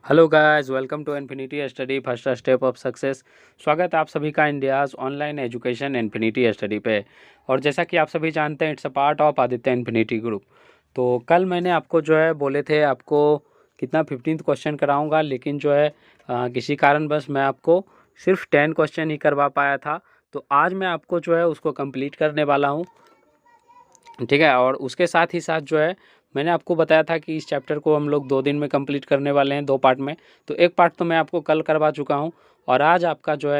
Hello guys, welcome to Infinity Study first step of success. स्वागत है आप सभी का India's online education Infinity Study पे। और जैसा कि आप सभी जानते हैं, it's a part of Aditya Infinity Group. तो कल मैंने आपको जो है बोले थे आपको कितना 15th क्वेश्चन कराऊंगा, लेकिन जो है किसी कारण बस मैं आपको सिर्फ 10 क्वेश्चन ही करवा पाया था। तो आज मैं आपको जो है उसको कंप्लीट करने वाला हूँ, ठीक है। और उसके साथ ही साथ जो है मैंने आपको बताया था कि इस चैप्टर को हम लोग 2 दिन में कंप्लीट करने वाले हैं, 2 पार्ट में। तो एक पार्ट तो मैं आपको कल करवा चुका हूँ, और आज आपका जो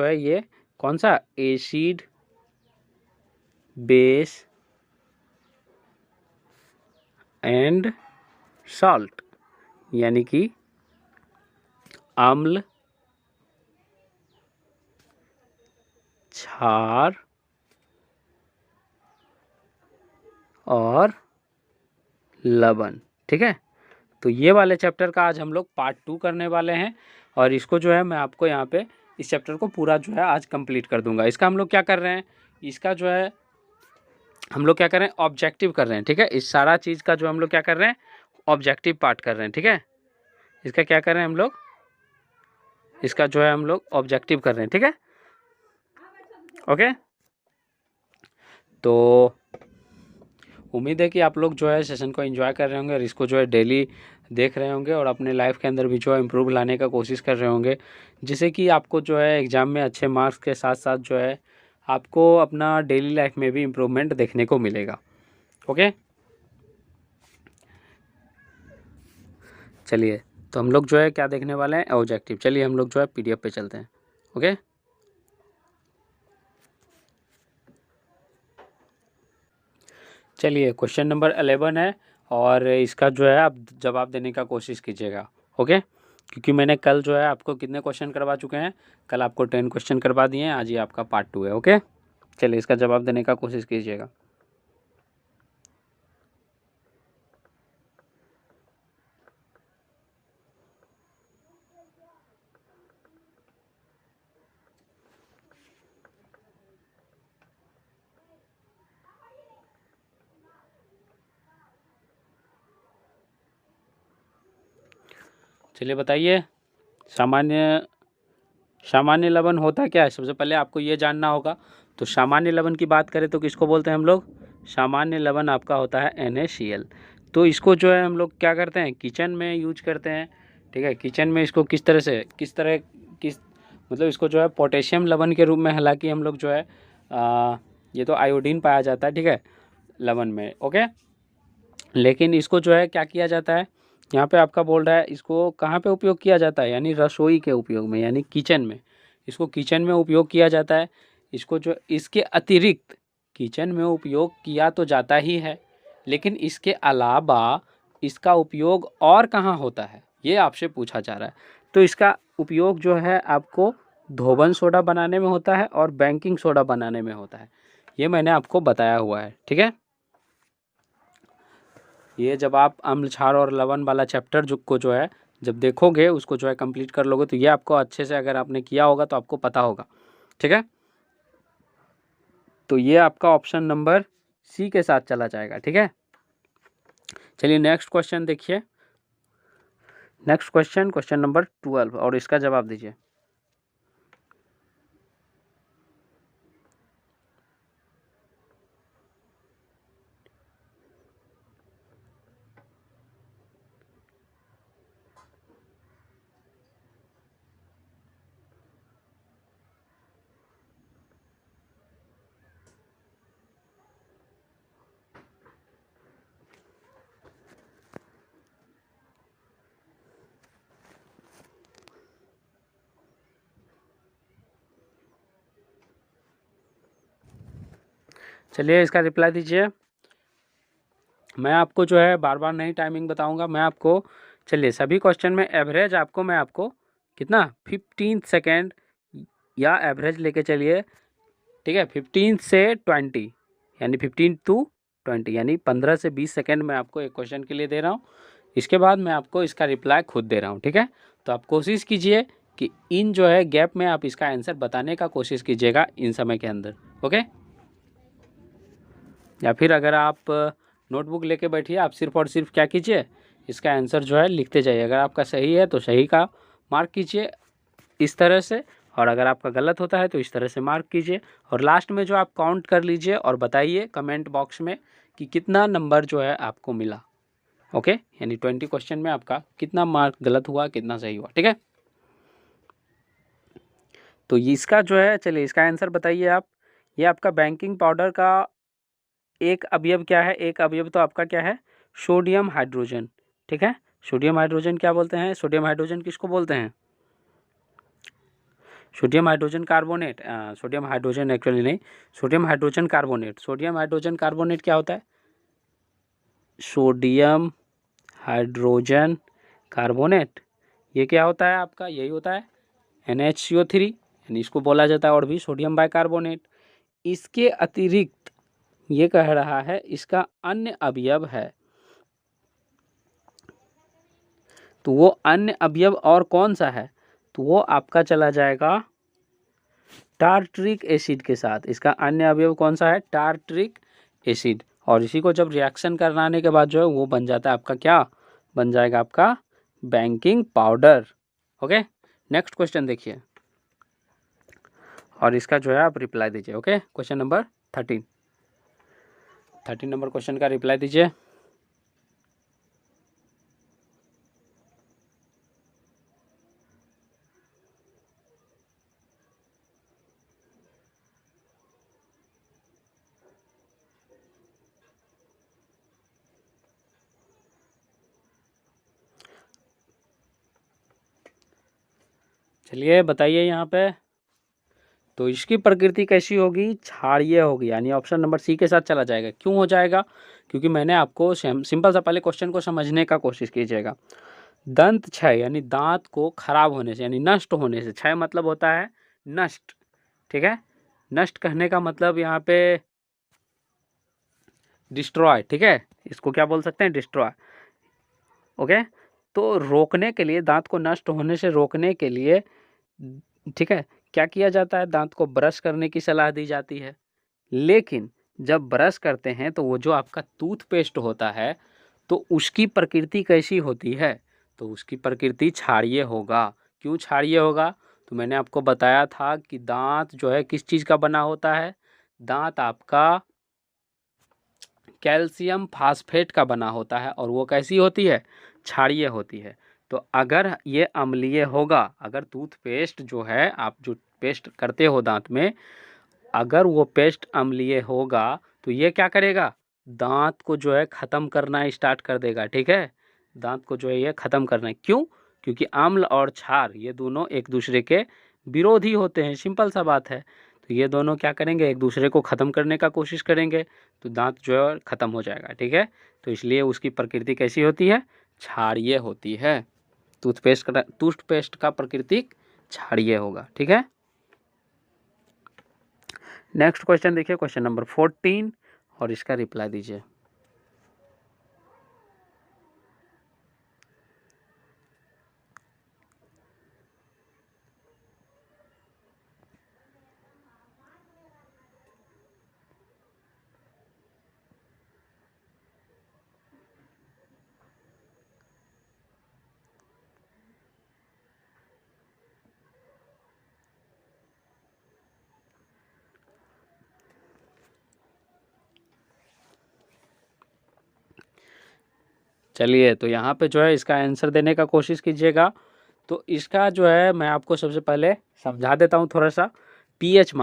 है ये कौन सा एसिड बेस एंड सॉल्ट, यानी कि अम्ल, क्षार और लवण, ठीक है। तो ये वाले चैप्टर का आज हम लोग पार्ट 2 करने वाले हैं, और इसको जो है मैं आपको यहाँ पे इस चैप्टर को पूरा जो है आज कंप्लीट कर दूंगा। इसका हम लोग क्या कर रहे हैं, इसका जो है हम लोग क्या कर रहे हैं, ऑब्जेक्टिव कर रहे हैं, ठीक है। इस सारा चीज़ का जो हम लोग क्या कर रहे हैं, ऑब्जेक्टिव पार्ट कर रहे हैं, ठीक है। इसका क्या कर रहे हैं हम लोग, इसका जो है हम लोग ऑब्जेक्टिव कर रहे हैं, ठीक है। ओके, तो उम्मीद है कि आप लोग जो है सेशन को एंजॉय कर रहे होंगे, और इसको जो है डेली देख रहे होंगे, और अपने लाइफ के अंदर भी जो है इम्प्रूव लाने का कोशिश कर रहे होंगे, जिससे कि आपको जो है एग्ज़ाम में अच्छे मार्क्स के साथ साथ जो है आपको अपना डेली लाइफ में भी इम्प्रूवमेंट देखने को मिलेगा। ओके, चलिए, तो हम लोग जो है क्या देखने वाले हैं, ऑब्जेक्टिव। चलिए हम लोग जो है PDF पे चलते हैं। ओके, चलिए, क्वेश्चन नंबर 11 है, और इसका जो है आप जवाब देने का कोशिश कीजिएगा। ओके, क्योंकि मैंने कल जो है आपको कितने क्वेश्चन करवा चुके हैं, कल आपको 10 क्वेश्चन करवा दिए हैं, आज ये आपका पार्ट 2 है। ओके, चलिए इसका जवाब देने का कोशिश कीजिएगा। चलिए बताइए, सामान्य लवण होता क्या है। सबसे पहले आपको ये जानना होगा। तो सामान्य लवण की बात करें तो किसको बोलते हैं हम लोग, सामान्य लवण आपका होता है NaCl। तो इसको जो है हम लोग क्या करते हैं, किचन में यूज करते हैं, ठीक है। किचन में इसको किस मतलब इसको जो है पोटेशियम लवण के रूप में, हालांकि हम लोग जो है ये तो आयोडीन पाया जाता है, ठीक है, लवण में। ओके, लेकिन इसको जो है क्या किया जाता है, यहाँ पे आपका बोल रहा है इसको कहाँ पे उपयोग किया जाता है, यानी रसोई के उपयोग में, यानी किचन में। इसको किचन में उपयोग किया जाता है। इसको जो इसके अतिरिक्त किचन में उपयोग किया तो जाता ही है, लेकिन इसके अलावा इसका उपयोग और कहाँ होता है, ये आपसे पूछा जा रहा है। तो इसका उपयोग जो है आपको धोबन सोडा बनाने में होता है और बेकिंग सोडा बनाने में होता है। ये मैंने आपको बताया हुआ है, ठीक है। ये जब आप अम्ल, क्षार और लवण वाला चैप्टर जो है जब देखोगे, उसको जो है कंप्लीट कर लोगे, तो ये आपको अच्छे से, अगर आपने किया होगा तो आपको पता होगा, ठीक है। तो ये आपका ऑप्शन नंबर C के साथ चला जाएगा, ठीक है। चलिए नेक्स्ट क्वेश्चन देखिए। नेक्स्ट क्वेश्चन नंबर 12, और इसका जवाब दीजिए। चलिए इसका रिप्लाई दीजिए। मैं आपको जो है बार बार नहीं टाइमिंग बताऊंगा, मैं आपको, चलिए सभी क्वेश्चन में एवरेज मैं आपको कितना 15 सेकेंड या एवरेज लेके चलिए, ठीक है। 15 से 20, यानी 15 to 20, यानी 15 से 20 सेकेंड मैं आपको एक क्वेश्चन के लिए दे रहा हूँ। इसके बाद मैं आपको इसका रिप्लाई खुद दे रहा हूँ, ठीक है। तो आप कोशिश कीजिए कि इन जो है गैप में आप इसका आंसर बताने का कोशिश कीजिएगा इन समय के अंदर। ओके, या फिर अगर आप नोटबुक लेके बैठिए, आप सिर्फ और सिर्फ क्या कीजिए, इसका आंसर जो है लिखते जाइए। अगर आपका सही है तो सही का मार्क कीजिए इस तरह से, और अगर आपका गलत होता है तो इस तरह से मार्क कीजिए। और लास्ट में जो आप काउंट कर लीजिए और बताइए कमेंट बॉक्स में कि कितना नंबर जो है आपको मिला। ओके, यानी 20 क्वेश्चन में आपका कितना मार्क गलत हुआ, कितना सही हुआ, ठीक है। तो इसका जो है, चलिए इसका आंसर बताइए आप। ये आपका बेकिंग पाउडर का एक अवयव क्या है? एक अवयव तो आपका क्या है? सोडियम हाइड्रोजन, ठीक है। सोडियम हाइड्रोजन क्या बोलते हैं? सोडियम हाइड्रोजन किसको बोलते हैं? Sodium hydrogen carbonate. Sodium hydrogen actually नहीं, sodium hydrogen carbonate. Sodium hydrogen carbonate क्या होता है? सोडियम हाइड्रोजन कार्बोनेट, ये क्या होता है आपका? यही होता है NaCO3, यानी इसको बोला जाता है और भी सोडियम बाइकार्बोनेट। इसके अतिरिक्त ये कह रहा है इसका अन्य अवयव है, तो वो अन्य अवयव और कौन सा है? तो वो आपका चला जाएगा टार्ट्रिक एसिड के साथ। इसका अन्य अवयव कौन सा है? Tartaric acid. और इसी को जब रिएक्शन कराने के बाद जो है वो बन जाता है आपका, क्या बन जाएगा? आपका baking powder. Okay, next question देखिए और इसका जो है आप रिप्लाई दीजिए। Okay, question number 13 number question का रिप्लाई दीजिए। चलिए बताइए यहाँ पे। तो इसकी प्रकृति कैसी होगी? क्षारीय होगी, यानी ऑप्शन नंबर सी के साथ चला जाएगा। क्यों हो जाएगा? क्योंकि मैंने आपको सिंपल सा पहले क्वेश्चन को समझने का कोशिश कीजिएगा। दंत क्षय यानी दांत को खराब होने से, यानी नष्ट होने से। क्षय मतलब होता है नष्ट, ठीक है। नष्ट कहने का मतलब यहाँ पे डिस्ट्रॉय, ठीक है। इसको क्या बोल सकते हैं? डिस्ट्रॉय। ओके, तो रोकने के लिए, दांत को नष्ट होने से रोकने के लिए, ठीक है, क्या किया जाता है? दांत को ब्रश करने की सलाह दी जाती है। लेकिन जब ब्रश करते हैं तो वो जो आपका टूथपेस्ट होता है तो उसकी प्रकृति कैसी होती है? तो उसकी प्रकृति क्षारीय होगा। क्यों क्षारीय होगा? तो मैंने आपको बताया था कि दांत जो है किस चीज़ का बना होता है? दांत आपका कैल्शियम फास्फेट का बना होता है, और वो कैसी होती है? क्षारीय होती है। तो अगर ये अम्लीय होगा, अगर टूथपेस्ट जो है, आप जो पेस्ट करते हो दांत में, अगर वो पेस्ट अम्लीय होगा तो ये क्या करेगा? दांत को जो है ख़त्म करना स्टार्ट कर देगा, ठीक है। दांत को जो है ये ख़त्म करना है। क्यों? क्योंकि अम्ल और क्षार ये दोनों एक दूसरे के विरोधी होते हैं, सिंपल सा बात है। तो ये दोनों क्या करेंगे? एक दूसरे को ख़त्म करने का कोशिश करेंगे, तो दांत जो है ख़त्म हो जाएगा, ठीक है। तो इसलिए उसकी प्रकृति कैसी होती है? क्षारीय होती है। टूथपेस्ट का प्रकृति क्षारीय होगा, ठीक है। नेक्स्ट क्वेश्चन देखिए, क्वेश्चन नंबर 14, और इसका रिप्लाई दीजिए। चलिए, तो यहाँ पे जो है इसका आंसर देने का कोशिश कीजिएगा। तो इसका जो है मैं आपको सबसे पहले समझा देता हूँ थोड़ा सा। पीएच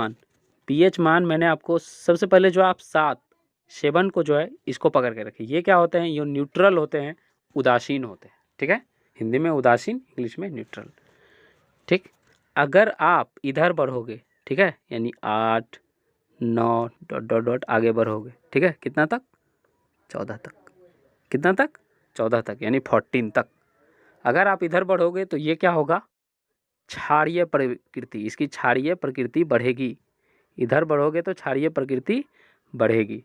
मान मैंने आपको सबसे पहले, जो आप 7 को जो है इसको पकड़ के रखिए। ये क्या होते हैं? ये न्यूट्रल होते हैं, उदासीन होते हैं, ठीक है। हिंदी में उदासीन, इंग्लिश में न्यूट्रल, ठीक। अगर आप इधर बढ़ोगे, ठीक है, यानी 8, 9 डॉट डॉट डॉट आगे बढ़ोगे, ठीक है, कितना तक? 14 तक। कितना तक? 14 तक, यानी 14 तक। अगर आप इधर बढ़ोगे तो ये क्या होगा? क्षारीय प्रकृति, इसकी क्षारीय प्रकृति बढ़ेगी। इधर बढ़ोगे तो क्षारीय प्रकृति बढ़ेगी।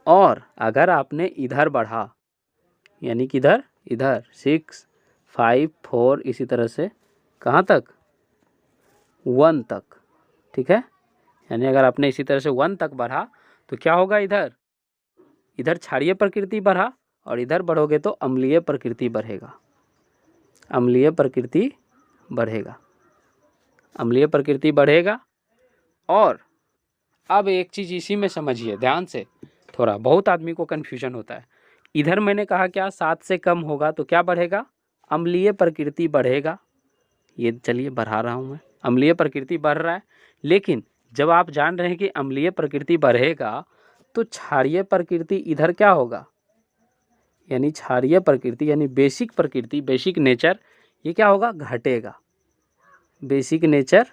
और अगर आपने इधर बढ़ा, यानी कि इधर इधर 6, 5, 4, इसी तरह से कहाँ तक? 1 तक, ठीक है। यानी अगर आपने इसी तरह से 1 तक बढ़ा तो क्या होगा? इधर इधर क्षारीय प्रकृति बढ़ा, और इधर बढ़ोगे तो अम्लीय प्रकृति बढ़ेगा, अम्लीय प्रकृति बढ़ेगा, अम्लीय प्रकृति बढ़ेगा। और अब एक चीज़ इसी में समझिए ध्यान से, थोड़ा बहुत आदमी को कन्फ्यूजन होता है। इधर मैंने कहा क्या 7 से कम होगा तो क्या बढ़ेगा, अम्लीय प्रकृति बढ़ेगा। ये चलिए बढ़ा रहा हूँ मैं, अम्लीय प्रकृति बढ़ रहा है। लेकिन जब आप जान रहे हैं कि अम्लीय प्रकृति बढ़ेगा तो क्षारीय प्रकृति इधर क्या होगा, यानी क्षारीय प्रकृति यानी बेसिक प्रकृति, बेसिक नेचर, ये क्या होगा, घटेगा। बेसिक नेचर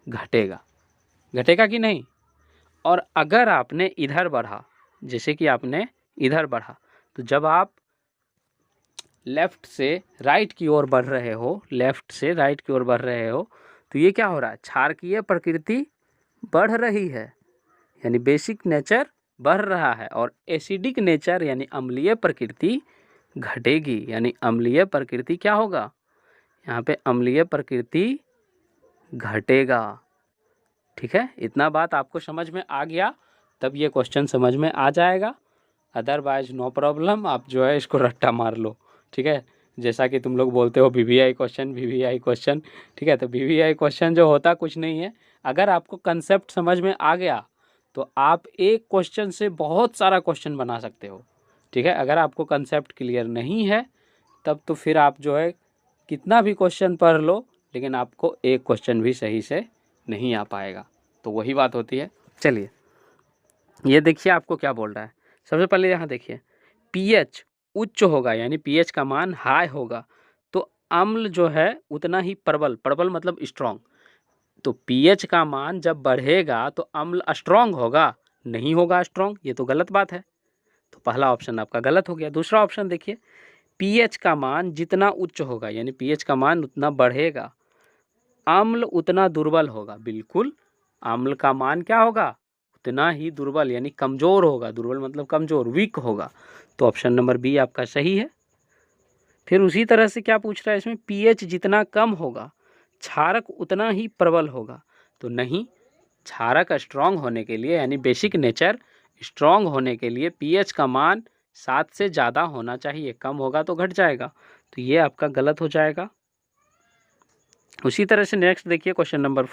घटेगा, घटेगा कि नहीं। और अगर आपने इधर बढ़ा, जैसे कि आपने इधर बढ़ा, तो जब आप लेफ्ट से राइट की ओर बढ़ रहे हो, लेफ्ट से राइट की ओर बढ़ रहे हो, तो ये क्या हो रहा है, क्षारकीय प्रकृति बढ़ रही है, यानी बेसिक नेचर बढ़ रहा है। और एसिडिक नेचर यानी अम्लीय प्रकृति घटेगी, यानी अम्लीय प्रकृति क्या होगा, यहाँ पे अम्लीय प्रकृति घटेगा। ठीक है, इतना बात आपको समझ में आ गया तब ये क्वेश्चन समझ में आ जाएगा, अदरवाइज नो प्रॉब्लम, आप जो है इसको रट्टा मार लो। ठीक है, जैसा कि तुम लोग बोलते हो वीवीआई क्वेश्चन, वीवीआई क्वेश्चन। ठीक है, तो वीवीआई क्वेश्चन जो होता कुछ नहीं है, अगर आपको कंसेप्ट समझ में आ गया तो आप एक क्वेश्चन से बहुत सारा क्वेश्चन बना सकते हो। ठीक है, अगर आपको कंसेप्ट क्लियर नहीं है तब तो फिर आप जो है कितना भी क्वेश्चन पढ़ लो, लेकिन आपको एक क्वेश्चन भी सही से नहीं आ पाएगा। तो वही बात होती है। चलिए ये देखिए आपको क्या बोल रहा है। सबसे पहले यहाँ देखिए, पीएच उच्च होगा, यानी पीएच का मान हाई होगा तो अम्ल जो है उतना ही प्रबल, प्रबल मतलब स्ट्रॉन्ग। तो पीएच का मान जब बढ़ेगा तो अम्ल स्ट्रॉन्ग होगा, नहीं होगा स्ट्रॉन्ग, ये तो गलत बात है। तो पहला ऑप्शन आपका गलत हो गया। दूसरा ऑप्शन देखिए, पीएच का मान जितना उच्च होगा, यानी पीएच का मान उतना बढ़ेगा, अम्ल उतना दुर्बल होगा। बिल्कुल, अम्ल का मान क्या होगा, उतना ही दुर्बल, यानी कमज़ोर होगा। दुर्बल मतलब कमज़ोर, वीक होगा। तो ऑप्शन नंबर बी आपका सही है। फिर उसी तरह से क्या पूछ रहा है इसमें, पीएच जितना कम होगा क्षारक उतना ही प्रबल होगा। तो नहीं, क्षारक स्ट्रॉन्ग होने के लिए, यानी बेसिक नेचर स्ट्रॉन्ग होने के लिए पीएच का मान 7 से ज़्यादा होना चाहिए, कम होगा तो घट जाएगा। तो ये आपका गलत हो जाएगा। उसी तरह से नेक्स्ट देखिए क्वेश्चन नंबर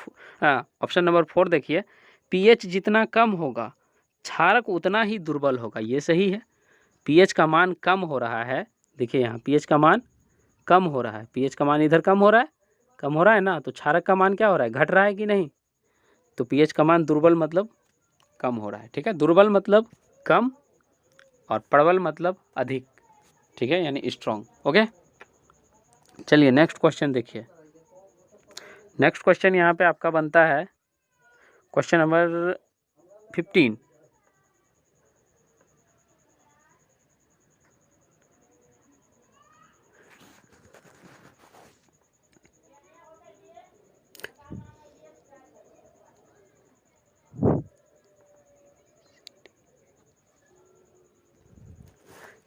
ऑप्शन नंबर 4 देखिए, पीएच जितना कम होगा क्षारक उतना ही दुर्बल होगा। ये सही है, पीएच का मान कम हो रहा है। देखिए यहाँ पीएच का मान कम हो रहा है, पीएच का मान इधर कम हो रहा है, कम हो रहा है ना, तो क्षारक का मान क्या हो रहा है, घट रहा है कि नहीं। तो पीएच का मान दुर्बल मतलब कम हो रहा है। ठीक है, दुर्बल मतलब कम और प्रबल मतलब अधिक। ठीक है, यानी स्ट्रॉन्ग। ओके, चलिए नेक्स्ट क्वेश्चन देखिए। नेक्स्ट क्वेश्चन यहाँ पे आपका बनता है क्वेश्चन नंबर 15।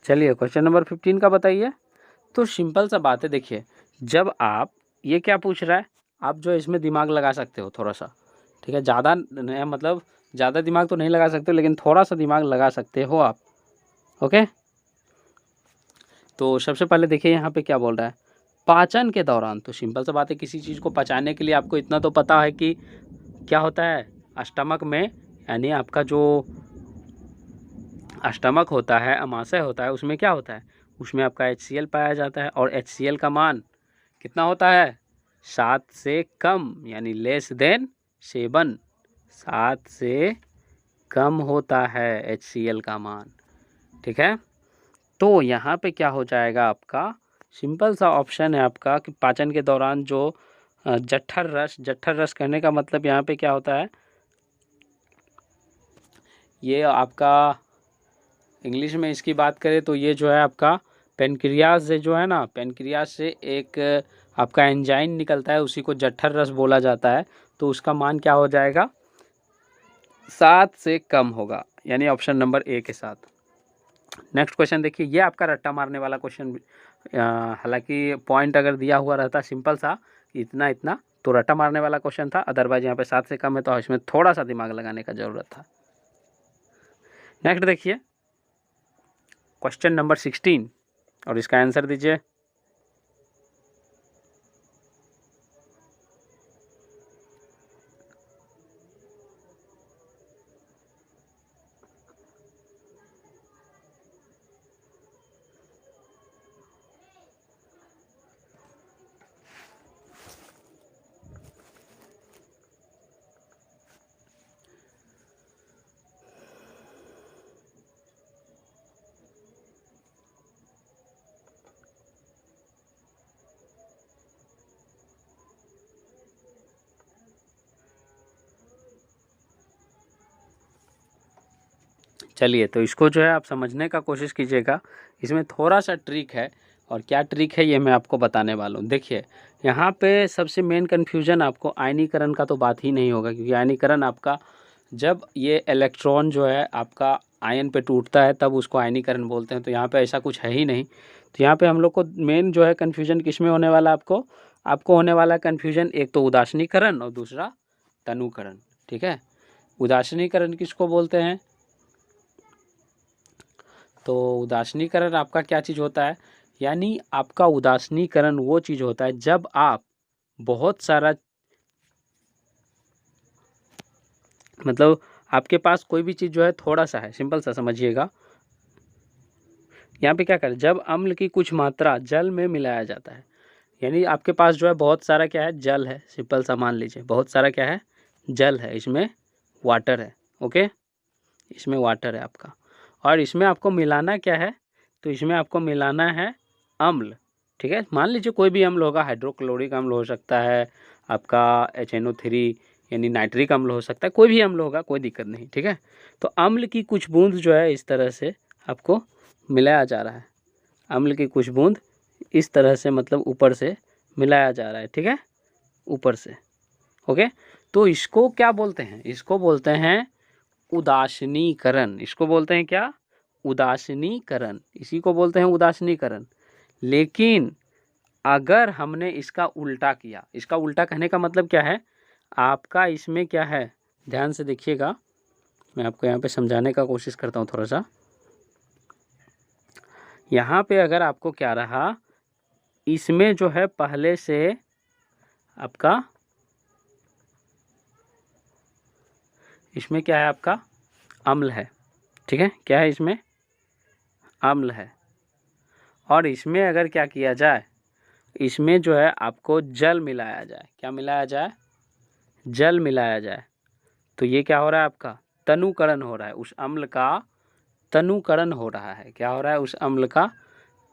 चलिए क्वेश्चन नंबर 15 का बताइए। तो सिंपल सा बात है, देखिए जब आप, ये क्या पूछ रहा है, आप जो इसमें दिमाग लगा सकते हो थोड़ा सा। ठीक है, ज़्यादा मतलब ज़्यादा दिमाग तो नहीं लगा सकते, लेकिन थोड़ा सा दिमाग लगा सकते हो आप। ओके, तो सबसे पहले देखिए यहाँ पे क्या बोल रहा है, पाचन के दौरान। तो सिंपल सा बात है, किसी चीज़ को पचाने के लिए आपको इतना तो पता है कि क्या होता है स्टमक में, यानी आपका जो स्टमक होता है, अमाशय होता है, उसमें क्या होता है, उसमें आपका HCl पाया जाता है। और HCl का मान कितना होता है, 7 से कम, यानी लेस देन 7, 7 से कम होता है HCl का मान। ठीक है, तो यहाँ पे क्या हो जाएगा आपका, सिंपल सा ऑप्शन है आपका कि पाचन के दौरान जो जठर रस, जठर रस कहने का मतलब यहाँ पे क्या होता है, ये आपका इंग्लिश में इसकी बात करें तो ये जो है आपका पेनक्रियाज से, जो है ना, पेनक्रियाज से एक आपका एंजाइम निकलता है, उसी को जठर रस बोला जाता है। तो उसका मान क्या हो जाएगा, 7 से कम होगा, यानी ऑप्शन नंबर ए के साथ। नेक्स्ट क्वेश्चन देखिए, ये आपका रट्टा मारने वाला क्वेश्चन, हालांकि पॉइंट अगर दिया हुआ रहता सिंपल सा इतना इतना तो रट्टा मारने वाला क्वेश्चन था, अदरवाइज यहाँ पे 7 से कम है तो इसमें थोड़ा सा दिमाग लगाने का ज़रूरत था। नेक्स्ट देखिए, क्वेश्चन नंबर 16 और इसका आंसर दीजिए। चलिए, तो इसको जो है आप समझने का कोशिश कीजिएगा। इसमें थोड़ा सा ट्रिक है, और क्या ट्रिक है ये मैं आपको बताने वाला हूँ। देखिए, यहाँ पे सबसे मेन कन्फ्यूजन आपको आयनीकरण का तो बात ही नहीं होगा, क्योंकि आयनीकरण आपका जब ये इलेक्ट्रॉन जो है आपका आयन पे टूटता है तब उसको आयनीकरण बोलते हैं। तो यहाँ पे ऐसा कुछ है ही नहीं। तो यहाँ पे हम लोग को मेन जो है कन्फ्यूजन किस में होने वाला, आपको होने वाला कन्फ्यूजन एक तो उदासीनीकरण और दूसरा तनुकरण। ठीक है, उदासीनीकरण किसको बोलते हैं? तो उदासीनीकरण आपका क्या चीज़ होता है, यानी आपका उदासीनीकरण वो चीज़ होता है जब आप बहुत सारा, मतलब आपके पास कोई भी चीज़ जो है थोड़ा सा है, सिंपल सा समझिएगा। यहाँ पे क्या करें, जब अम्ल की कुछ मात्रा जल में मिलाया जाता है, यानी आपके पास जो है बहुत सारा क्या है, जल है। सिंपल सा मान लीजिए बहुत सारा क्या है, जल है, इसमें वाटर है। ओके, इसमें वाटर है आपका, और इसमें आपको मिलाना क्या है, तो इसमें आपको मिलाना है अम्ल। ठीक है, मान लीजिए कोई भी अम्ल होगा, हाइड्रोक्लोरिक अम्ल हो सकता है, आपका HNO3 यानी नाइट्रिक अम्ल हो सकता है, कोई भी अम्ल होगा, कोई दिक्कत नहीं। ठीक है, तो अम्ल की कुछ बूंद जो है इस तरह से आपको मिलाया जा रहा है। अम्ल की कुछ बूंद इस तरह से, मतलब ऊपर से मिलाया जा रहा है। ठीक है, ऊपर से। ओके, तो इसको क्या बोलते हैं, इसको बोलते हैं उदासीनीकरण। इसको बोलते हैं क्या, उदासीनीकरण। इसी को बोलते हैं उदासीनीकरण। लेकिन अगर हमने इसका उल्टा किया, इसका उल्टा कहने का मतलब क्या है, आपका इसमें क्या है, ध्यान से देखिएगा, मैं आपको यहाँ पे समझाने का कोशिश करता हूँ थोड़ा सा। यहाँ पे अगर आपको क्या रहा, इसमें जो है पहले से आपका, इसमें क्या है आपका अम्ल है। ठीक है, क्या है इसमें, अम्ल है। और इसमें अगर क्या किया जाए, इसमें जो है आपको जल मिलाया जाए। क्या मिलाया जाए, जल मिलाया जाए, तो ये क्या हो रहा है, आपका तनुकरण हो रहा है, उस अम्ल का तनुकरण हो रहा है। क्या हो रहा है, उस अम्ल का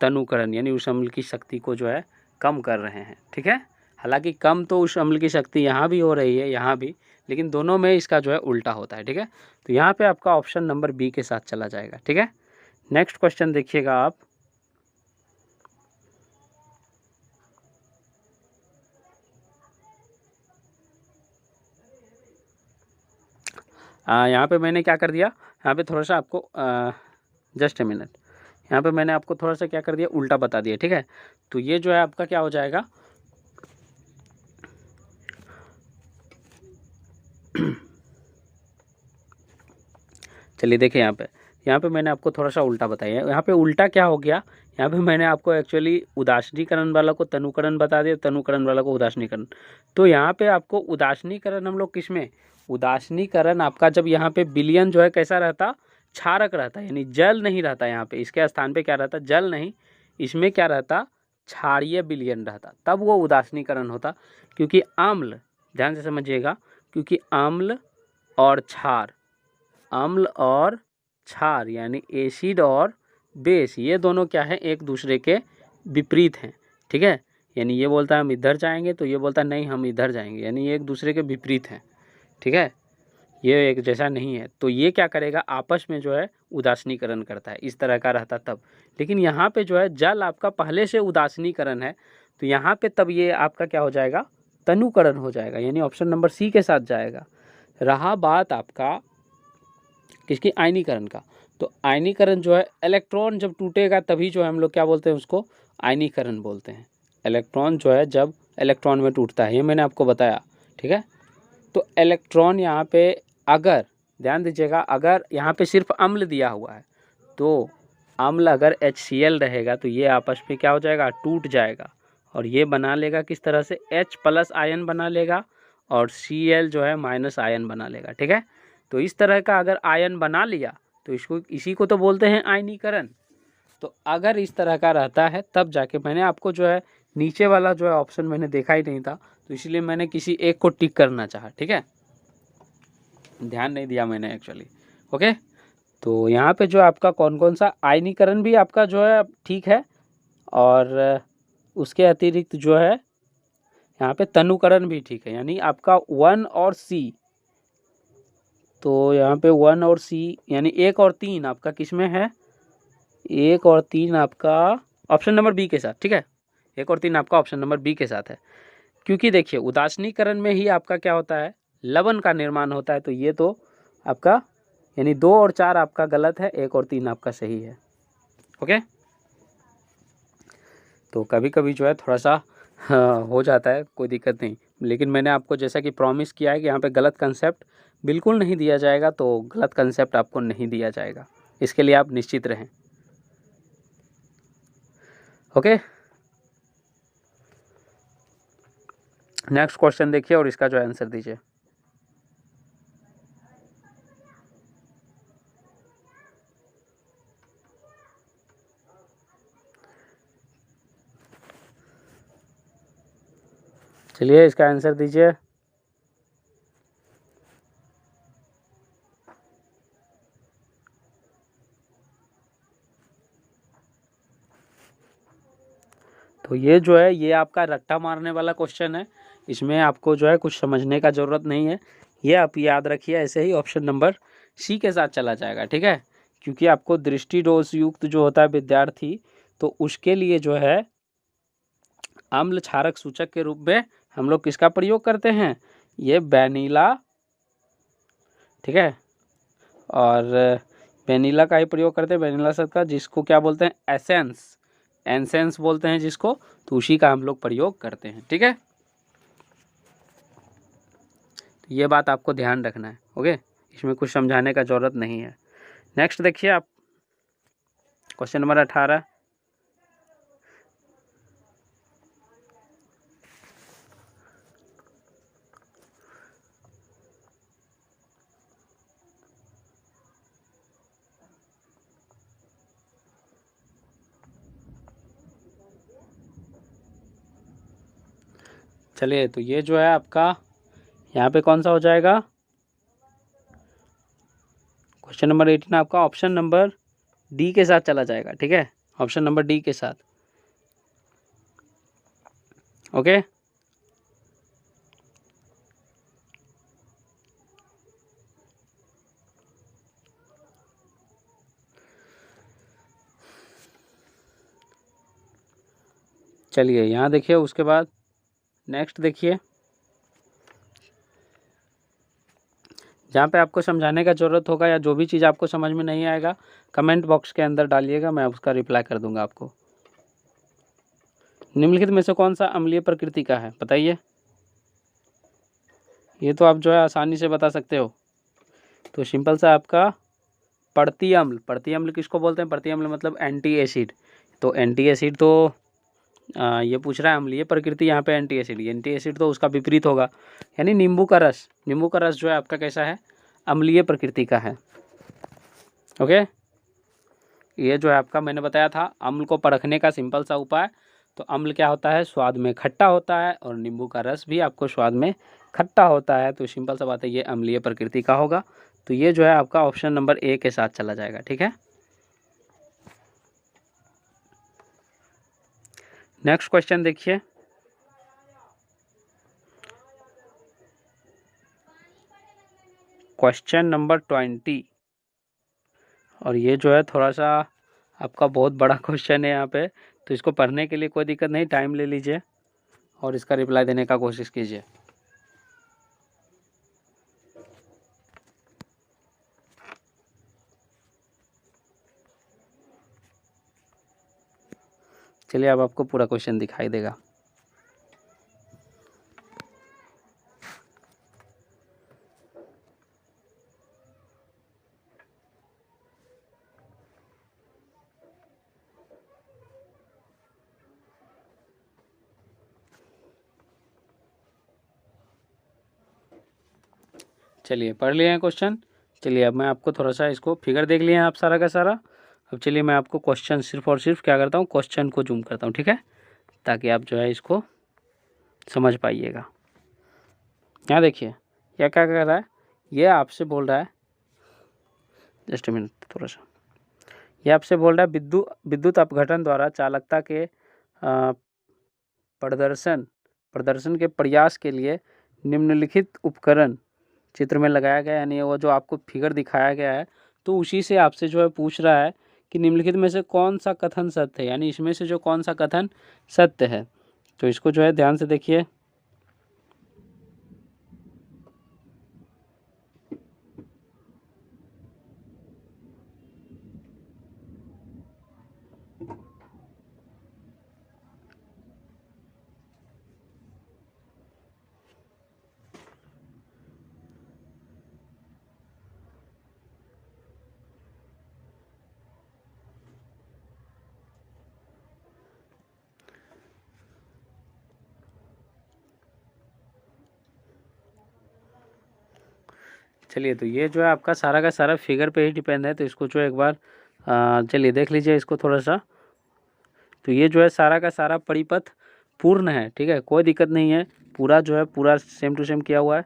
तनुकरण, यानी उस अम्ल की शक्ति को जो है कम कर रहे हैं। ठीक है, हालांकि कम तो उस अम्ल की शक्ति यहाँ भी हो रही है, यहाँ भी, लेकिन दोनों में इसका जो है उल्टा होता है। ठीक है, तो यहाँ पे आपका ऑप्शन नंबर बी के साथ चला जाएगा। ठीक है, नेक्स्ट क्वेश्चन देखिएगा आप। यहाँ पे मैंने क्या कर दिया, यहाँ पे थोड़ा सा आपको जस्ट ए मिनट, यहाँ पे मैंने आपको थोड़ा सा क्या कर दिया, उल्टा बता दिया। ठीक है, तो ये जो है आपका क्या हो जाएगा, चलिए देखिए यहाँ पे मैंने आपको थोड़ा सा उल्टा बताया। यहाँ पे उल्टा क्या हो गया, यहाँ पे मैंने आपको एक्चुअली उदासीनीकरण वाला को तनुकरण बता दिया, तनुकरण वाला को उदासीनीकरण। तो यहाँ पे आपको उदासीनीकरण हम लोग किस में, उदासीनीकरण आपका जब यहाँ पे विलयन जो है कैसा रहता, क्षारक रहता, यानी जल नहीं रहता। यहाँ पे इसके स्थान पे क्या रहता, जल नहीं, इसमें क्या रहता, क्षारीय विलयन रहता, तब वो उदासीनीकरण होता। क्योंकि आम्ल, ध्यान से समझिएगा, क्योंकि आम्ल और क्षार, अम्ल और क्षार यानी एसिड और बेस, ये दोनों क्या है, एक दूसरे के विपरीत हैं। ठीक है, यानी ये बोलता है हम इधर जाएंगे, तो ये बोलता है नहीं हम इधर जाएंगे, यानी ये एक दूसरे के विपरीत हैं। ठीक है, ये एक जैसा नहीं है। तो ये क्या करेगा, आपस में जो है उदासीनीकरण करता है, इस तरह का रहता तब। लेकिन यहाँ पे जो है जल आपका पहले से उदासीनीकरण है, तो यहाँ पे तब ये आपका क्या हो जाएगा, तनुकरण हो जाएगा, यानी ऑप्शन नंबर सी के साथ जाएगा। रहा बात आपका किसकी, आयनीकरण का, तो आयनीकरण जो है इलेक्ट्रॉन जब टूटेगा तभी जो है हम लोग क्या बोलते हैं, उसको आयनीकरण बोलते हैं। इलेक्ट्रॉन जो है जब इलेक्ट्रॉन में टूटता है, ये मैंने आपको बताया। ठीक है, तो इलेक्ट्रॉन यहाँ पे अगर ध्यान दीजिएगा, अगर यहाँ पे सिर्फ अम्ल दिया हुआ है, तो अम्ल अगर HCl रहेगा तो ये आपस में क्या हो जाएगा, टूट जाएगा और ये बना लेगा किस तरह से, H+ आयन बना लेगा और Cl जो है माइनस आयन बना लेगा। ठीक है, तो इस तरह का अगर आयन बना लिया तो इसी को तो बोलते हैं आयनीकरण। तो अगर इस तरह का रहता है तब जाके, मैंने आपको जो है नीचे वाला जो है ऑप्शन मैंने देखा ही नहीं था, तो इसलिए मैंने किसी एक को टिक करना चाहा। ठीक है, ध्यान नहीं दिया मैंने एक्चुअली। ओके, तो यहाँ पे जो आपका कौन कौन सा आयनीकरण भी आपका जो है ठीक है, और उसके अतिरिक्त जो है यहाँ पे तनुकरण भी ठीक है, यानी आपका 1 और C। तो यहाँ पे 1 और C यानी 1 और 3 आपका किस में है, 1 और 3 आपका ऑप्शन नंबर बी के साथ। ठीक है, 1 और 3 आपका ऑप्शन नंबर बी के साथ है, क्योंकि देखिए उदासीनीकरण में ही आपका क्या होता है, लवण का निर्माण होता है। तो ये तो आपका यानी 2 और 4 आपका गलत है, 1 और 3 आपका सही है। ओके, तो कभी कभी जो है थोड़ा सा हो जाता है, कोई दिक्कत नहीं, लेकिन मैंने आपको जैसा कि प्रॉमिस किया है कि यहाँ पे गलत कंसेप्ट बिल्कुल नहीं दिया जाएगा, तो गलत कंसेप्ट आपको नहीं दिया जाएगा, इसके लिए आप निश्चित रहें। ओके, नेक्स्ट क्वेश्चन देखिए और इसका जो आंसर दीजिए। चलिए इसका आंसर दीजिए। तो ये जो है ये आपका रट्टा मारने वाला क्वेश्चन है, इसमें आपको जो है कुछ समझने का ज़रूरत नहीं है, ये आप याद रखिए, ऐसे ही ऑप्शन नंबर C के साथ चला जाएगा। ठीक है, क्योंकि आपको दृष्टि दोष युक्त जो होता है विद्यार्थी, तो उसके लिए जो है अम्ल क्षारक सूचक के रूप में हम लोग किसका प्रयोग करते हैं, ये वेनिला। ठीक है, और वेनिला का ही प्रयोग करते हैं, वेनिला शब्द का, जिसको क्या बोलते हैं, एसेंस, एनसेंस बोलते हैं जिसको, तो उसी का हम लोग प्रयोग करते हैं। ठीक है, तो ये बात आपको ध्यान रखना है। ओके, इसमें कुछ समझाने का ज़रूरत नहीं है। नेक्स्ट देखिए आप, क्वेश्चन नंबर 18। चलिए, तो ये जो है आपका यहाँ पे कौन सा हो जाएगा, क्वेश्चन नंबर 18 आपका ऑप्शन नंबर डी के साथ चला जाएगा। ठीक है, ऑप्शन नंबर डी के साथ। ओके, चलिए यहाँ देखिए, उसके बाद नेक्स्ट देखिए, जहाँ पे आपको समझाने का ज़रूरत होगा या जो भी चीज़ आपको समझ में नहीं आएगा, कमेंट बॉक्स के अंदर डालिएगा, मैं उसका रिप्लाई कर दूंगा आपको। निम्नलिखित में से कौन सा अम्लीय प्रकृति का है, बताइए। ये तो आप जो है आसानी से बता सकते हो, तो सिंपल सा आपका पड़ती अम्ल। पड़ती अम्ल किसको बोलते हैं, पड़ती अम्ल मतलब एंटी एसिड। तो एंटी एसिड तो ये पूछ रहा है अम्लीय प्रकृति, यहाँ पे एंटी एसिड, एंटी एसिड तो उसका विपरीत होगा, यानी नींबू का रस। नींबू का रस जो है आपका कैसा है, अम्लीय प्रकृति का है। ओके, ये जो है आपका मैंने बताया था अम्ल को परखने का सिंपल सा उपाय। तो अम्ल क्या होता है, स्वाद में खट्टा होता है, और नींबू का रस भी आपको स्वाद में खट्टा होता है, तो सिंपल सा बात है, ये अम्लीय प्रकृति का होगा। तो ये जो है आपका ऑप्शन नंबर ए के साथ चला जाएगा। ठीक है, नेक्स्ट क्वेश्चन देखिए, क्वेश्चन नंबर 20। और ये जो है थोड़ा सा आपका बहुत बड़ा क्वेश्चन है यहाँ पे, तो इसको पढ़ने के लिए कोई दिक्कत नहीं, टाइम ले लीजिए और इसका रिप्लाई देने का कोशिश कीजिए। चलिए अब आपको पूरा क्वेश्चन दिखाई देगा। चलिए पढ़ लिए हैं क्वेश्चन। चलिए अब मैं आपको थोड़ा सा इसको फिगर देख लिए हैं आप सारा का सारा। अब चलिए मैं आपको क्वेश्चन सिर्फ और सिर्फ क्या करता हूँ, क्वेश्चन को जूम करता हूँ, ठीक है, ताकि आप जो है इसको समझ पाइएगा। यहाँ देखिए यह क्या कर रहा है, ये आपसे बोल रहा है, जस्ट मिनट थोड़ा सा, ये आपसे बोल रहा है विद्युत अपघटन द्वारा चालकता के प्रदर्शन के प्रयास के लिए निम्नलिखित उपकरण चित्र में लगाया गया, यानी वो जो आपको फिगर दिखाया गया है, तो उसी से आपसे जो है पूछ रहा है कि निम्नलिखित में से कौन सा कथन सत्य है, यानी इसमें से जो कौन सा कथन सत्य है। तो इसको जो है ध्यान से देखिए। चलिए तो ये जो है आपका सारा का सारा फिगर पे ही डिपेंड है, तो इसको जो एक बार चलिए देख लीजिए इसको थोड़ा सा। तो ये जो है सारा का सारा परिपथ पूर्ण है, ठीक है, कोई दिक्कत नहीं है, पूरा जो है पूरा सेम टू सेम किया हुआ है।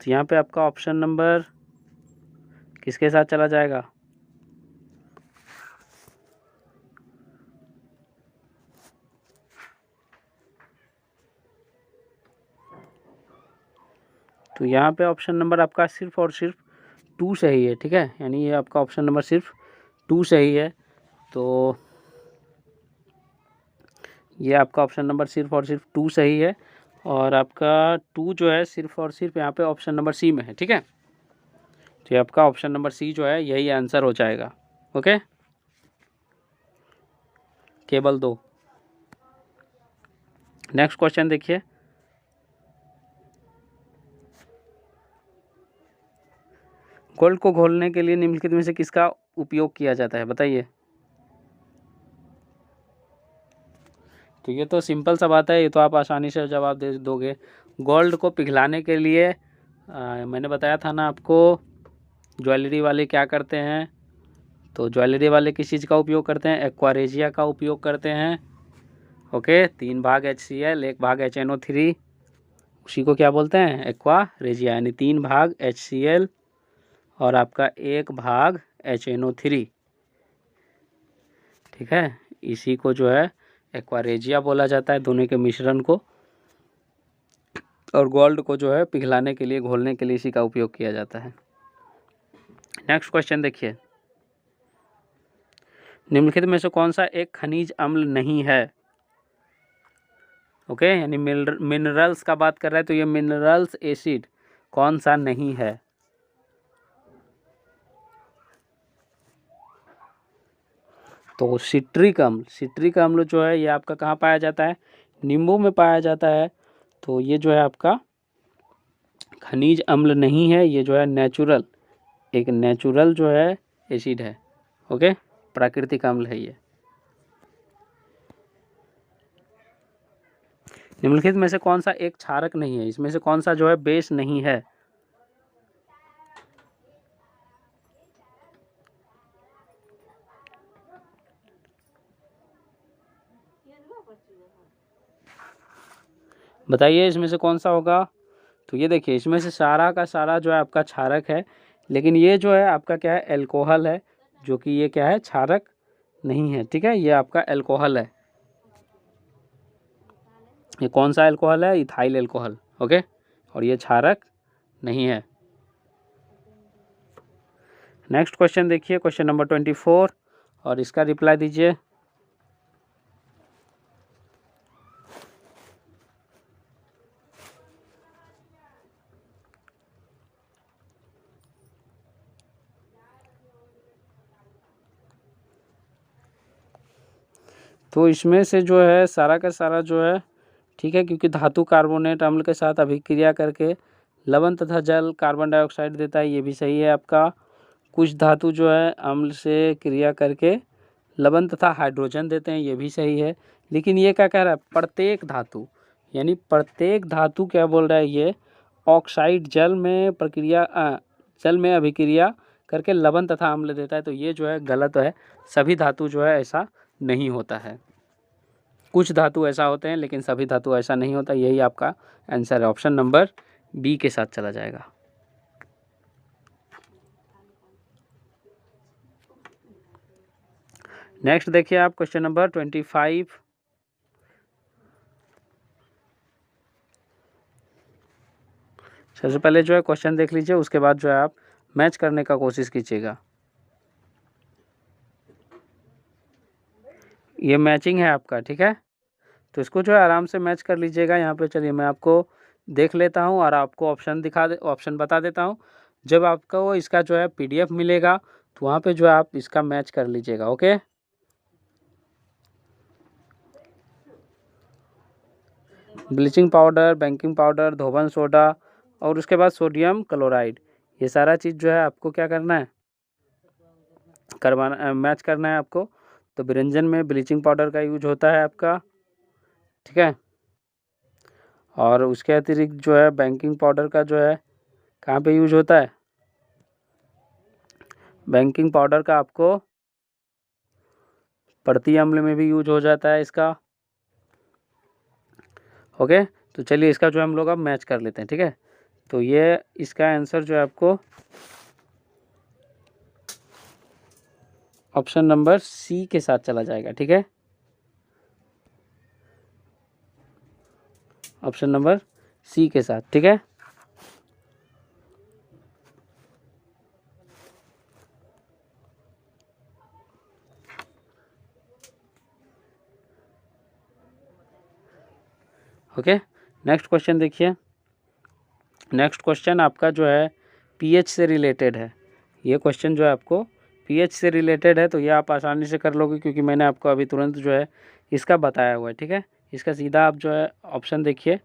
तो यहाँ पे आपका ऑप्शन नंबर किसके साथ चला जाएगा, तो यहाँ पे ऑप्शन नंबर आपका सिर्फ और सिर्फ 2 सही है, ठीक है, यानी ये आपका ऑप्शन नंबर सिर्फ 2 सही है। तो ये आपका ऑप्शन नंबर सिर्फ और सिर्फ 2 सही है, और आपका 2 जो है सिर्फ और सिर्फ यहाँ पे ऑप्शन नंबर सी में है, ठीक है। तो ये आपका ऑप्शन नंबर सी जो है यही आंसर हो जाएगा। ओके, केवल 2। नेक्स्ट क्वेश्चन देखिए, गोल्ड को घोलने के लिए निम्नलिखित में से किसका उपयोग किया जाता है, बताइए। तो ये तो सिंपल सा बात है, ये तो आप आसानी से जवाब दे दोगे। गोल्ड को पिघलाने के लिए मैंने बताया था ना आपको, ज्वेलरी वाले क्या करते हैं, तो ज्वेलरी वाले किस चीज़ का उपयोग करते हैं, एक्वारेजिया का उपयोग करते हैं। ओके, 3 भाग HCl 1 भाग HNO3, उसी को क्या बोलते हैं, एक्वारेजिया, यानी 3 भाग HCl और आपका 1 भाग HNO3, ठीक है, इसी को जो है एक्वारेजिया बोला जाता है, दोनों के मिश्रण को। और गोल्ड को जो है पिघलाने के लिए, घोलने के लिए इसी का उपयोग किया जाता है। नेक्स्ट क्वेश्चन देखिए, निम्नलिखित में से कौन सा एक खनिज अम्ल नहीं है। ओके, यानी मिनरल्स का बात कर रहा है, तो ये मिनरल्स एसिड कौन सा नहीं है। तो सिट्रिक अम्ल जो है ये आपका कहाँ पाया जाता है, नींबू में पाया जाता है। तो ये जो है आपका खनिज अम्ल नहीं है, ये जो है एक नेचुरल जो है एसिड है। ओके, प्राकृतिक अम्ल है ये। निम्नलिखित में से कौन सा एक क्षारक नहीं है, इसमें से कौन सा जो है बेस नहीं है। बताइए इसमें से कौन सा होगा। तो ये देखिए इसमें से सारा का सारा जो है आपका क्षारक है, लेकिन ये जो है आपका क्या है, एल्कोहल है, जो कि ये क्या है, क्षारक नहीं है, ठीक है, ये आपका एल्कोहल है। ये कौन सा एल्कोहल है, इथाइल एल्कोहल। ओके, और ये क्षारक नहीं है। नेक्स्ट क्वेश्चन देखिए, क्वेश्चन नंबर 24, और इसका रिप्लाई दीजिए। तो इसमें से जो है सारा का सारा जो है, ठीक है, क्योंकि धातु कार्बोनेट अम्ल के साथ अभिक्रिया करके लवण तथा जल कार्बन डाइऑक्साइड देता है, ये भी सही है आपका। कुछ धातु जो है अम्ल से क्रिया करके लवण तथा हाइड्रोजन देते हैं, ये भी सही है। लेकिन ये क्या कह रहा है, प्रत्येक धातु, यानी प्रत्येक धातु क्या बोल रहा है, ये ऑक्साइड जल में अभिक्रिया करके लवण तथा अम्ल देता है, तो ये जो है गलत है। सभी धातु जो है ऐसा नहीं होता है। कुछ धातु ऐसा होते हैं लेकिन सभी धातु ऐसा नहीं होता। यही आपका आंसर है, ऑप्शन नंबर बी के साथ चला जाएगा। नेक्स्ट देखिए आप क्वेश्चन नंबर 25। सबसे पहले जो है क्वेश्चन देख लीजिए, उसके बाद जो है आप मैच करने का कोशिश कीजिएगा। ये मैचिंग है आपका, ठीक है, तो इसको जो है आराम से मैच कर लीजिएगा। यहाँ पे चलिए मैं आपको देख लेता हूँ और आपको ऑप्शन बता देता हूँ। जब आपको इसका जो है PDF मिलेगा तो वहाँ पे जो है आप इसका मैच कर लीजिएगा। Okay, bleaching powder, baking powder, धोबन सोडा और उसके बाद सोडियम क्लोराइड, ये सारा चीज़ जो है आपको क्या करना है, मैच करना है आपको। तो व्यंजन में ब्लीचिंग पाउडर का यूज होता है आपका, ठीक है, और उसके अतिरिक्त जो है बेकिंग पाउडर का जो है कहाँ पे यूज होता है, बेकिंग पाउडर का आपको प्रति अम्ल में भी यूज हो जाता है इसका। ओके, तो चलिए इसका जो हम लोग अब मैच कर लेते हैं, ठीक है। तो ये इसका आंसर जो है आपको ऑप्शन नंबर सी के साथ चला जाएगा, ठीक है, ऑप्शन नंबर सी के साथ, ठीक है। ओके, नेक्स्ट क्वेश्चन देखिए। नेक्स्ट क्वेश्चन आपका जो है पीएच से रिलेटेड है। ये क्वेश्चन जो है आपको पीएच से रिलेटेड है, तो ये आप आसानी से कर लोगे क्योंकि मैंने आपको अभी तुरंत जो है इसका बताया हुआ है, ठीक है। इसका सीधा आप जो है ऑप्शन देखिए।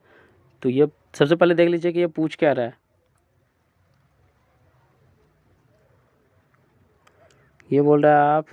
तो ये सबसे पहले देख लीजिए कि ये पूछ क्या रहा है। ये बोल रहा है आप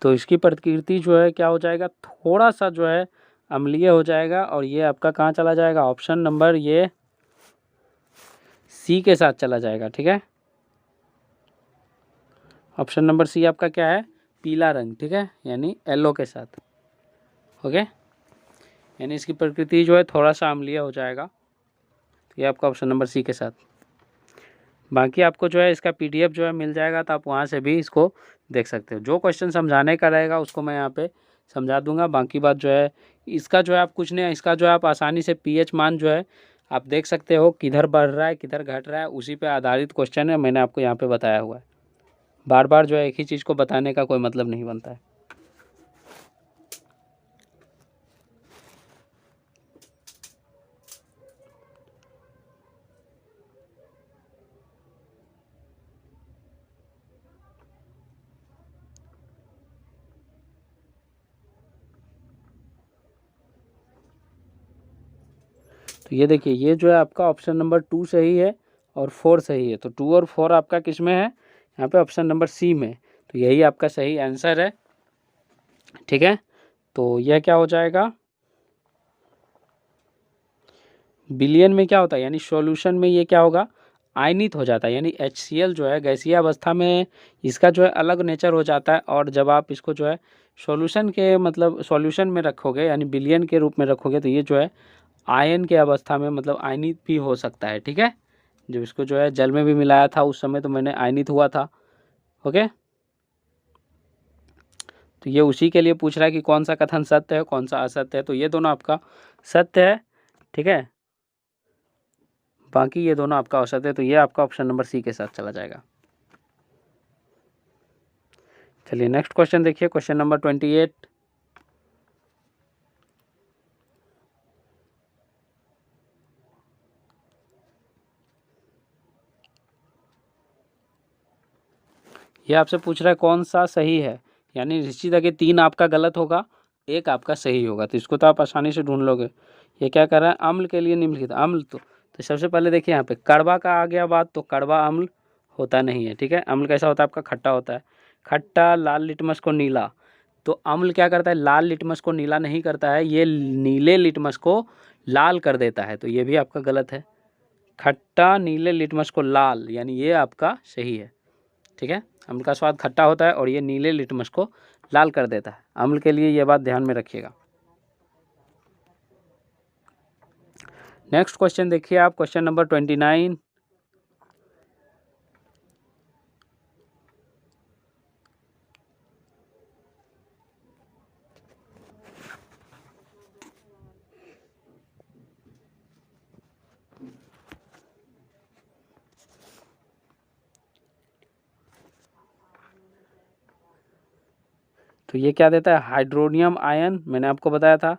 तो इसकी प्रकृति जो है क्या हो जाएगा, थोड़ा सा जो है अम्लीय हो जाएगा और ये आपका कहाँ चला जाएगा, ऑप्शन नंबर ये सी के साथ चला जाएगा, ठीक है। ऑप्शन नंबर सी आपका क्या है, पीला रंग, ठीक है, यानी येलो के साथ। ओके, यानी इसकी प्रकृति जो है थोड़ा सा अम्लीय हो जाएगा। तो ये आपका ऑप्शन नंबर सी के साथ। बाकी आपको जो है इसका PDF जो है मिल जाएगा, तो आप वहाँ से भी इसको देख सकते हो। जो क्वेश्चन समझाने का रहेगा उसको मैं यहाँ पे समझा दूंगा। बाकी बात जो है इसका जो है आप कुछ नहीं, इसका जो है आप आसानी से pH मान जो है आप देख सकते हो, किधर बढ़ रहा है किधर घट रहा है, उसी पे आधारित क्वेश्चन है। मैंने आपको यहाँ पे बताया हुआ है। बार बार जो है एक ही चीज़ को बताने का कोई मतलब नहीं बनता है। तो ये देखिए, ये जो है आपका ऑप्शन नंबर 2 सही है और 4 सही है। तो 2 और 4 आपका किस में है, यहाँ पे ऑप्शन नंबर सी में। तो यही आपका सही आंसर है, ठीक है। तो यह क्या हो जाएगा, बिलियन में क्या होता है, यानी सॉल्यूशन में ये क्या होगा, आयनित हो जाता है। यानी HCl जो है गैसीय अवस्था में इसका जो है अलग नेचर हो जाता है, और जब आप इसको जो है सॉल्यूशन के मतलब सॉल्यूशन में रखोगे यानी बिलियन के रूप में रखोगे, तो ये जो है आयन के अवस्था में मतलब आयनित भी हो सकता है, ठीक है। जब इसको जो है जल में भी मिलाया था उस समय तो मैंने आयनित हुआ था। ओके, तो ये उसी के लिए पूछ रहा है कि कौन सा कथन सत्य है कौन सा असत्य है। तो ये दोनों आपका सत्य है, ठीक है, बाकी ये दोनों आपका असत्य है। तो ये आपका ऑप्शन नंबर सी के साथ चला जाएगा। चलिए नेक्स्ट क्वेश्चन देखिए, क्वेश्चन नंबर 28। ये आपसे पूछ रहा है कौन सा सही है, यानी निश्चित है कि 3 आपका गलत होगा, 1 आपका सही होगा। तो इसको तो आप आसानी से ढूंढ लोगे। ये क्या कर रहा है, अम्ल के लिए निम्नलिखित अम्ल। तो सबसे पहले देखिए यहाँ पे कड़वा का आ गया बात, तो कड़वा अम्ल होता नहीं है, ठीक है। अम्ल कैसा होता है आपका, खट्टा होता है। खट्टा, लाल लिटमस को नीला, तो अम्ल क्या करता है, लाल लिटमस को नीला नहीं करता है, ये नीले लिटमस को लाल कर देता है। तो ये भी आपका गलत है। खट्टा नीले लिटमस को लाल, यानी ये आपका सही है, ठीक है। अम्ल का स्वाद खट्टा होता है और ये नीले लिटमस को लाल कर देता है। अम्ल के लिए ये बात ध्यान में रखिएगा। नेक्स्ट क्वेश्चन देखिए आप, क्वेश्चन नंबर 29। तो ये क्या देता है, हाइड्रोनियम आयन, मैंने आपको बताया था।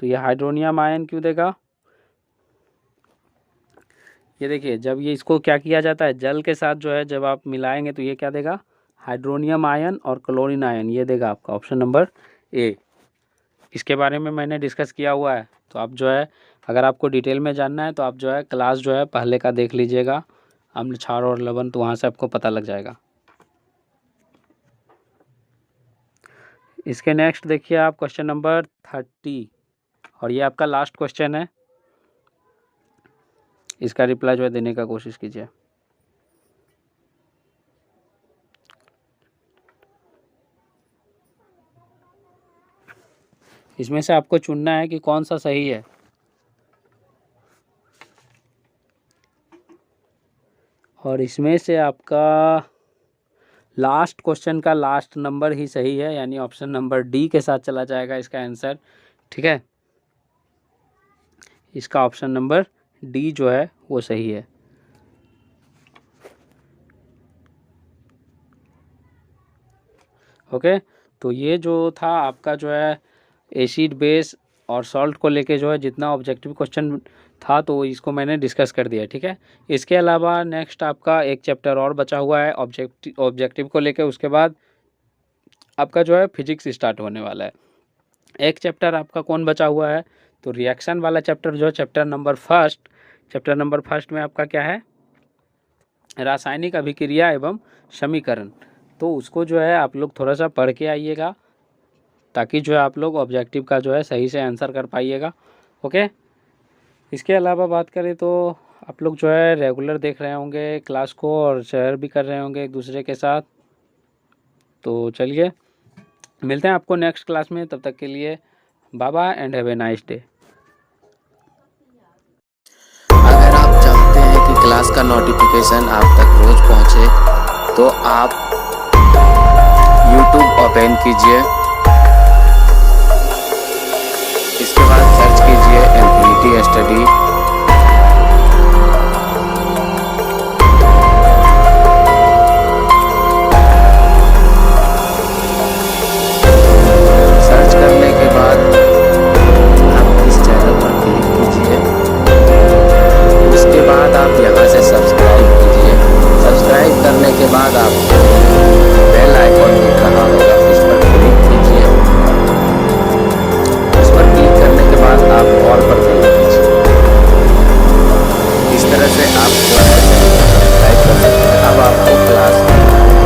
तो ये हाइड्रोनियम आयन क्यों देगा, ये देखिए जब ये इसको क्या किया जाता है, जल के साथ जो है जब आप मिलाएंगे तो ये क्या देगा, हाइड्रोनियम आयन और क्लोरीन आयन, ये देगा आपका ऑप्शन नंबर ए। इसके बारे में मैंने डिस्कस किया हुआ है। तो आप जो है अगर आपको डिटेल में जानना है तो आप जो है क्लास जो है पहले का देख लीजिएगा, अम्ल, क्षार और लवण, तो वहाँ से आपको पता लग जाएगा। इसके नेक्स्ट देखिए आप, क्वेश्चन नंबर 30, और ये आपका लास्ट क्वेश्चन है। इसका रिप्लाई जो है देने का कोशिश कीजिए। इसमें से आपको चुनना है कि कौन सा सही है। और इसमें से आपका लास्ट क्वेश्चन का लास्ट नंबर ही सही है, यानी ऑप्शन नंबर डी के साथ चला जाएगा इसका आंसर, ठीक है। इसका ऑप्शन नंबर डी जो है वो सही है। ओके, तो ये जो था आपका जो है एसिड, बेस और सॉल्ट को लेके जो है जितना ऑब्जेक्टिव क्वेश्चन था तो इसको मैंने डिस्कस कर दिया, ठीक है। इसके अलावा नेक्स्ट आपका एक चैप्टर और बचा हुआ है ऑब्जेक्टिव को लेके, उसके बाद आपका जो है फिजिक्स स्टार्ट होने वाला है। एक चैप्टर आपका कौन बचा हुआ है, तो रिएक्शन वाला चैप्टर जो है चैप्टर नंबर फर्स्ट में आपका क्या है, रासायनिक अभिक्रिया एवं समीकरण। तो उसको जो है आप लोग थोड़ा सा पढ़ के आइएगा, ताकि जो है आप लोग ऑब्जेक्टिव का जो है सही से आंसर कर पाइएगा। ओके, इसके अलावा बात करें तो आप लोग जो है रेगुलर देख रहे होंगे क्लास को और शेयर भी कर रहे होंगे एक दूसरे के साथ। तो चलिए मिलते हैं आपको नेक्स्ट क्लास में, तब तक के लिए bye bye and have a nice day. अगर आप चाहते हैं कि क्लास का नोटिफिकेशन आप तक रोज पहुंचे तो आप YouTube ओपन कीजिए, इसके बाद सर्च कीजिए इन्फिनिटी स्टडी। सर्च करने के बाद आप इस चैनल पर क्लिक कीजिए, उसके बाद आप यहाँ से सब्सक्राइब कीजिए। सब्सक्राइब करने के बाद आपको बेल आइकॉन दिख रहा होगा, उस पर क्लिक कीजिए। उस पर क्लिक करने के बाद आप ऑल पर क्लिक कीजिए। इस तरह से आप सब्सक्राइब कर सकते हैं। अब आपको क्लास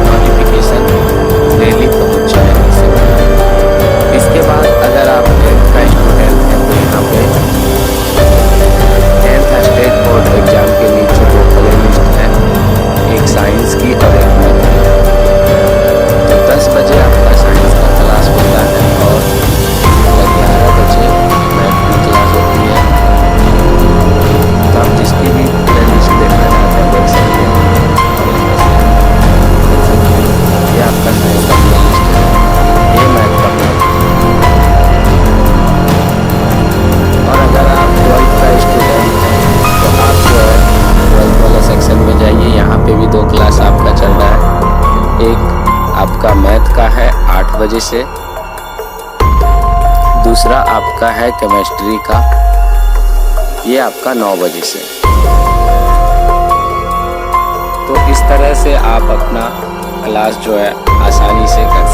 नोटिफिकेशन डेली पहुँच जाएगी। इसके बाद अगर आप 10th का स्टूडेंट हैं तो यहाँ पे 10th स्टेट बोर्ड एग्जाम के नीचे दो प्ले लिस्ट है, एक साइंस की और एक मैथ की। तो 10 बजे आपका साइंस का क्लास होता है और 11 बजे मैथ की क्लास होती है। तो आप जिसकी भी प्ले लिस्ट देखना चाहते हैं देख सकते हैं। ये आपका साइंस का प्ले लिस्ट है, ये मैथ का प्ले लिस्ट है। और अगर आप 12th का स्टूडेंट हैं तो आप जो है 12th वाले सेक्शन में जाइए, यहाँ पे भी 2 क्लास आपका चल रहा है। एक आपका मैथ का है 8 बजे से, दूसरा आपका है केमिस्ट्री का, ये आपका 9 बजे से। तो इस तरह से आप अपना क्लास जो है आसानी से कर